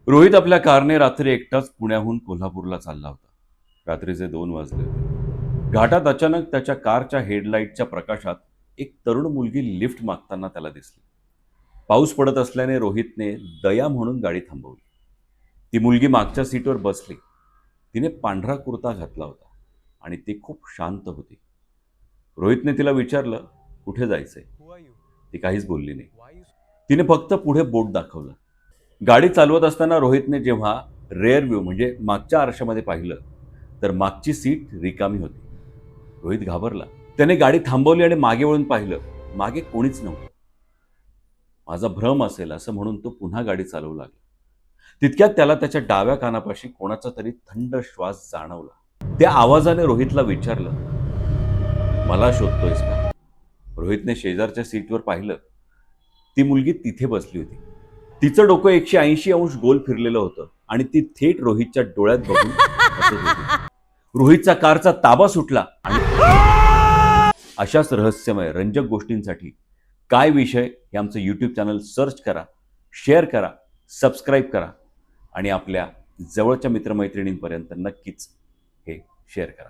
रोहित आपल्या कारने रात्री एकटाच पुण्याहून कोल्हापूरला चालला होता. रात्रीचे 2 वाजले होते. घाटात अचानक त्याच्या कारच्या हेडलाईटच्या प्रकाशात एक तरुण मुलगी लिफ्ट मागताना त्याला दिसली. पाऊस पडत असल्याने रोहितने दया म्हणून गाडी थांबवली. ती मुलगी मागच्या सीटवर बसली. तिने पांढरा कुर्ता घातला होता आणि ती खूप शांत होती. रोहितने तिला विचारलं, "कुठे जायचंय?" Who are you? ती काहीच बोलली नाही. Why you? तिने फक्त पुढे बोट दाखवलं. गाडी चालवत असताना रोहितने जेव्हा रेअर व्ह्यू म्हणजे मागच्या आरशामध्ये पाहिलं, तर मागची सीट रिकामी होती. रोहित घाबरला. त्याने गाडी थांबवली आणि मागे वळून पाहिलं. मागे कोणीच नव्हतं. माझा भ्रम असेल असं म्हणून तो पुन्हा गाडी चालवू लागला. तितक्यात त्याला त्याच्या डाव्या कानापाशी कोणाचा तरी थंड श्वास जाणवला. त्या आवाजाने रोहितला विचारलं, "मला शोधतोयस का?" रोहितने शेजारच्या सीटवर पाहिलं. ती मुलगी तिथे बसली होती. तिचं डोकं 180 अंश गोल फिरलेलं होतं आणि ती थेट रोहितच्या डोळ्यात बघून हसत होती. रोहितचा कारचा ताबा सुटला आणि अशाच रहस्यमय रंजक गोष्टींसाठी काय विषय हे आमचं YouTube चॅनल सर्च करा, शेअर करा, सबस्क्राईब करा आणि आपल्या जवळच्या मित्रमैत्रिणींपर्यंत नक्कीच हे शेअर करा.